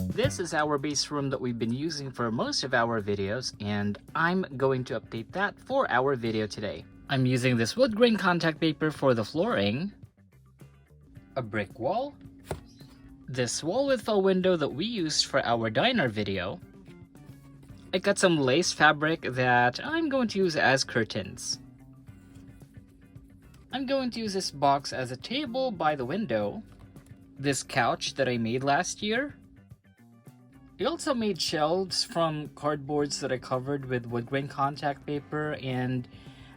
This is our base room that we've been using for most of our videos, and I'm going to update that for our video today. I'm using this wood grain contact paper for the flooring, a brick wall, this wall with a window that we used for our diner video. I got some lace fabric that I'm going to use as curtains. I'm going to use this box as a table by the window, this couch that I made last year. I also made shelves from cardboards that I covered with wood grain contact paper, and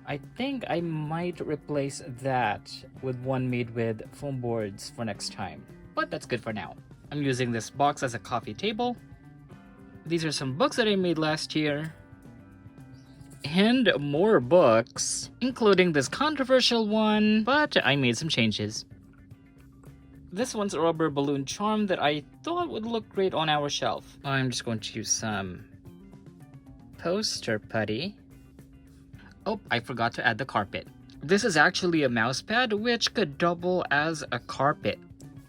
I think I might replace that with one made with foam boards for next time. But that's good for now. I'm using this box as a coffee table. These are some books that I made last year. And more books, including this controversial one, but I made some changes. This one's a rubber balloon charm that I thought would look great on our shelf. I'm just going to use some poster putty. Oh, I forgot to add the carpet. This is actually a mouse pad which could double as a carpet.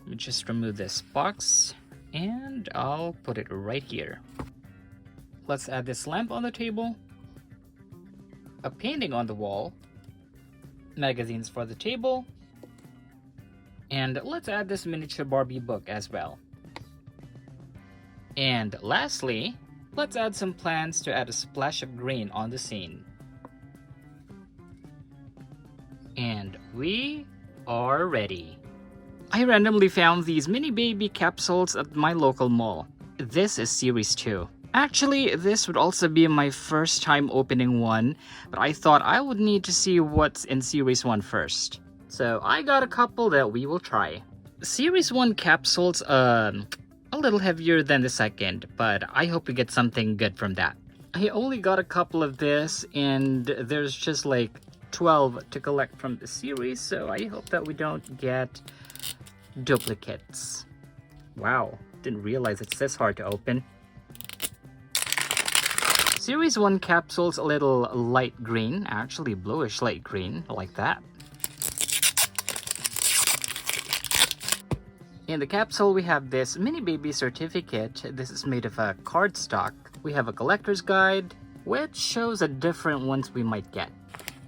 Let me just remove this box and I'll put it right here. Let's add this lamp on the table, a painting on the wall, magazines for the table, and let's add this miniature Barbie book as well. And lastly, let's add some plants to add a splash of green on the scene. And we are ready. I randomly found these mini baby capsules at my local mall. This is Series 2. Actually, this would also be my first time opening one, but I thought I would need to see what's in Series 1 first. So I got a couple that we will try. Series 1 capsules a little heavier than the second, but I hope we get something good from that. I only got a couple of this, and there's just like 12 to collect from the series, so I hope that we don't get duplicates. Wow, didn't realize it's this hard to open. Series 1 capsules a little light green, actually bluish light green, like that. In the capsule, we have this mini baby certificate. This is made of a cardstock. We have a collector's guide, which shows the different ones we might get.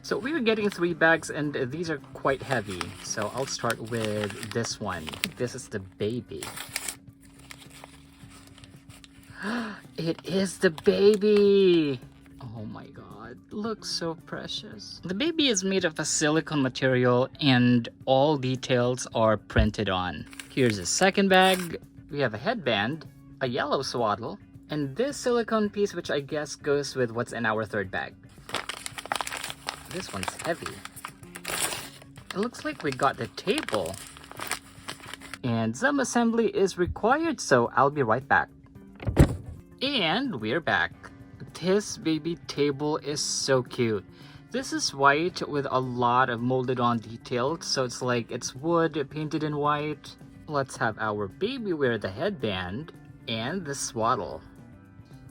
So we're getting 3 bags, and these are quite heavy. So I'll start with this one. This is the baby. It is the baby! Oh my god, looks so precious. The baby is made of a silicone material, and all details are printed on. Here's a second bag. We have a headband, a yellow swaddle, and this silicone piece, which I guess goes with what's in our third bag. This one's heavy. It looks like we got the table. And some assembly is required, so I'll be right back. And we're back. This baby table is so cute. This is white with a lot of molded on details, so it's like it's wood painted in white. Let's have our baby wear the headband and the swaddle.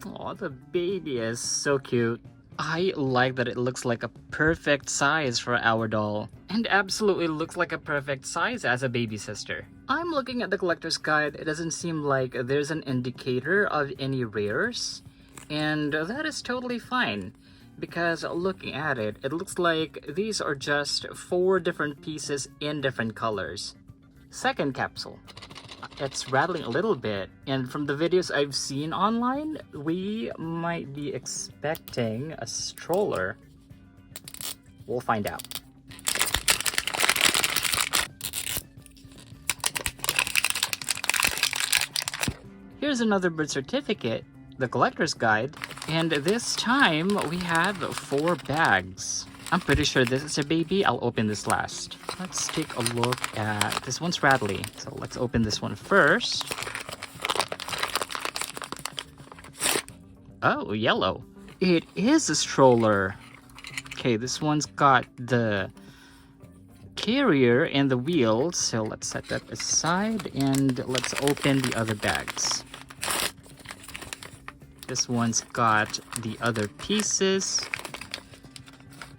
Oh, the baby is so cute. I like that it looks like a perfect size for our doll, and absolutely looks like a perfect size as a baby sister. I'm looking at the collector's guide. It doesn't seem like there's an indicator of any rares, and that is totally fine, because looking at it, it looks like these are just 4 different pieces in different colors. Second capsule. It's rattling a little bit, and from the videos I've seen online, we might be expecting a stroller. We'll find out. Here's another birth certificate, the collector's guide, and this time we have 4 bags. I'm pretty sure this is a baby. I'll open this last. Let's take a look at this one's rattly. So let's open this one first. Oh, yellow. It is a stroller. Okay, this one's got the carrier and the wheels. So let's set that aside and let's open the other bags. This one's got the other pieces.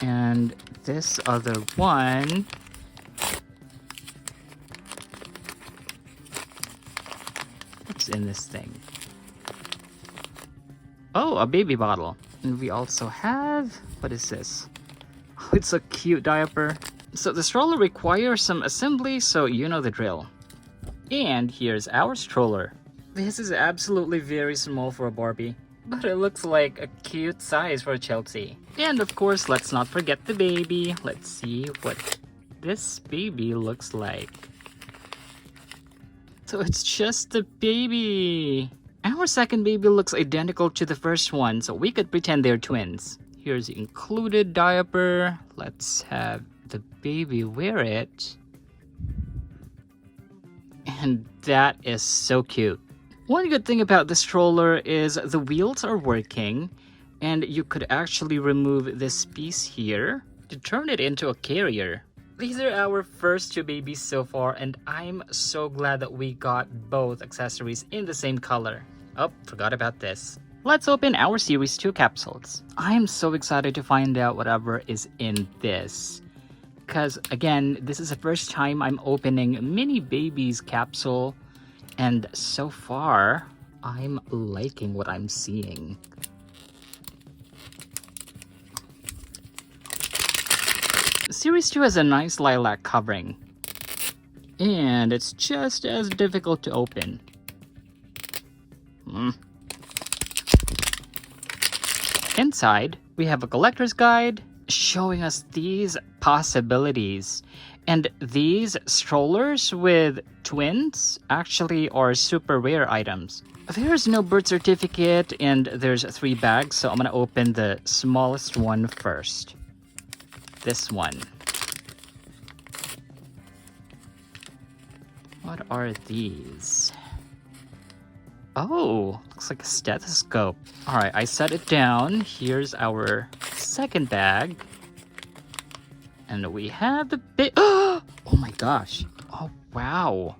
And this other one is in this thing? Oh, a baby bottle. And we also have, what is this? Oh, it's a cute diaper. So the stroller requires some assembly, so you know the drill. And here's our stroller. This is absolutely very small for a Barbie, but it looks like a cute size for Chelsea. And of course, let's not forget the baby. Let's see what this baby looks like. So it's just the baby. Our second baby looks identical to the first one, so we could pretend they're twins. Here's the included diaper. Let's have the baby wear it. And that is so cute. One good thing about the stroller is the wheels are working, and you could actually remove this piece here to turn it into a carrier. These are our first two babies so far, and I'm so glad that we got both accessories in the same color. Oh, forgot about this. Let's open our Series 2 capsules. I'm so excited to find out whatever is in this. Because, again, this is the first time I'm opening Mini Baby's capsule. And so far, I'm liking what I'm seeing. Series 2 has a nice lilac covering. And it's just as difficult to open. Inside, we have a collector's guide showing us these possibilities. And these strollers with twins actually are super rare items. There's no birth certificate and there's 3 bags, so I'm gonna open the smallest one first. This one. What are these? Oh, looks like a stethoscope. Alright, I set it down. Here's our second bag. And we have the big... Oh my gosh. Oh, wow.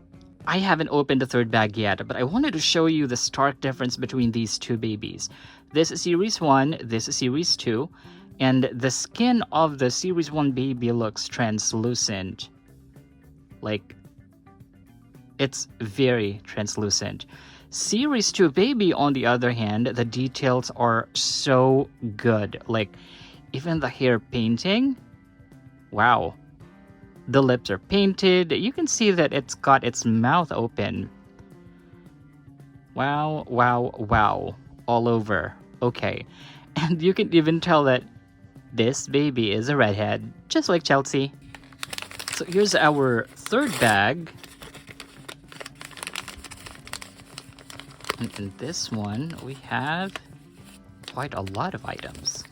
I haven't opened the third bag yet, but I wanted to show you the stark difference between these two babies. This is Series 1, this is Series 2, and the skin of the Series 1 baby looks translucent. Like, it's very translucent. Series 2 baby, on the other hand, the details are so good. Like, even the hair painting, wow. The lips are painted. You can see that it's got its mouth open. Wow, wow, wow. All over. Okay. And you can even tell that this baby is a redhead, just like Chelsea. So here's our third bag. And in this one, we have quite a lot of items.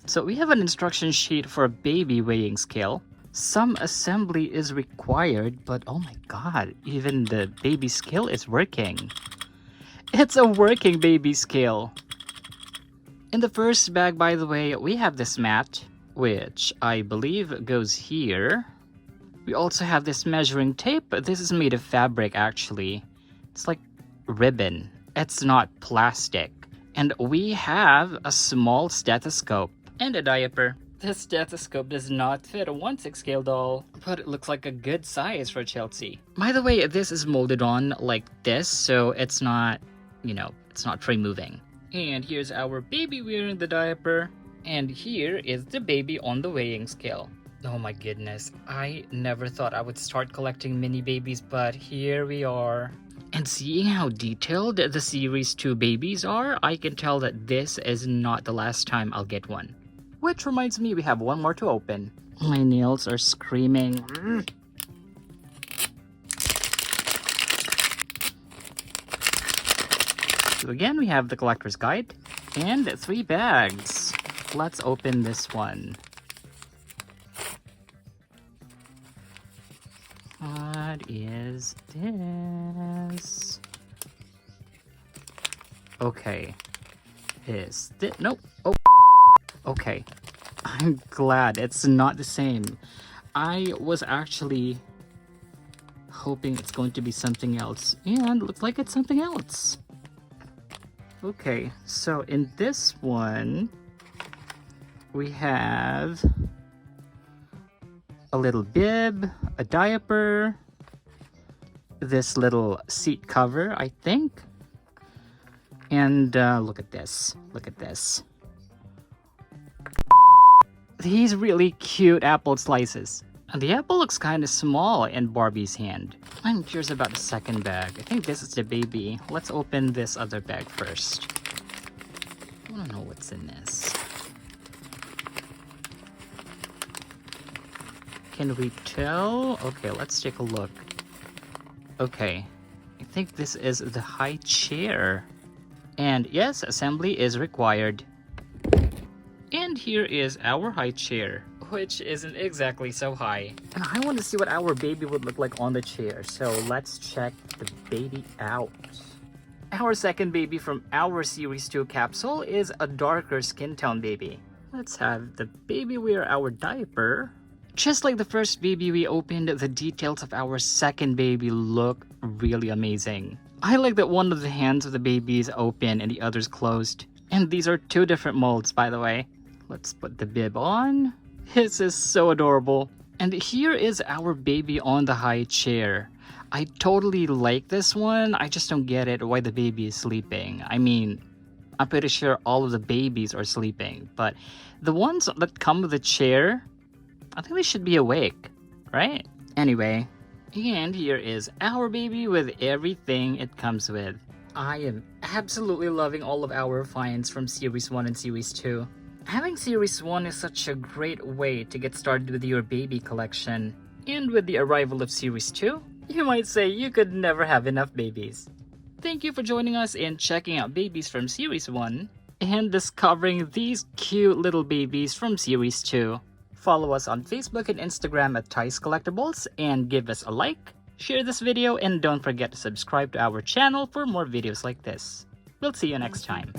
So we have an instruction sheet for a baby weighing scale. Some assembly is required, but oh my god, even the baby scale is working. It's a working baby scale. In the first bag, by the way, we have this mat, which I believe goes here. We also have this measuring tape, but this is made of fabric actually. It's like ribbon. It's not plastic. And we have a small stethoscope and a diaper. This stethoscope does not fit a 1/6 scale doll, but it looks like a good size for Chelsea. By the way, this is molded on like this, so it's not, it's not free moving. And here's our baby wearing the diaper. And here is the baby on the weighing scale. Oh my goodness, I never thought I would start collecting mini babies, but here we are. And seeing how detailed the Series 2 babies are, I can tell that this is not the last time I'll get one. Which reminds me, we have one more to open. My nails are screaming. So again, we have the collector's guide and 3 bags. Let's open this one. What is this? Okay. Is this? Nope. Oh. Okay. I'm glad it's not the same. I was actually hoping it's going to be something else, and looks like it's something else. Okay, so in this one, we have a little bib, a diaper, this little seat cover, I think, And look at this. Look at this. These really cute apple slices. And the apple looks kind of small in Barbie's hand. I'm curious about the second bag. I think this is the baby. Let's open this other bag first. I want to know what's in this. Can we tell? Okay, let's take a look. Okay, I think this is the high chair. And yes, assembly is required. And here is our high chair, which isn't exactly so high. And I want to see what our baby would look like on the chair, so let's check the baby out. Our second baby from our Series 2 capsule is a darker skin tone baby. Let's have the baby wear our diaper. Just like the first baby we opened, the details of our second baby look really amazing. I like that one of the hands of the baby is open and the other's closed. And these are two different molds, by the way. Let's put the bib on. This is so adorable. And here is our baby on the high chair. I totally like this one. I just don't get it why the baby is sleeping. I mean, I'm pretty sure all of the babies are sleeping, but the ones that come with the chair, I think they should be awake, right? Anyway, and here is our baby with everything it comes with. I am absolutely loving all of our finds from Series 1 and Series 2. Having Series 1 is such a great way to get started with your baby collection. And with the arrival of Series 2, you might say you could never have enough babies. Thank you for joining us in checking out babies from Series 1 and discovering these cute little babies from Series 2. Follow us on Facebook and Instagram at Ty's Collectibles and give us a like, share this video, and don't forget to subscribe to our channel for more videos like this. We'll see you next time.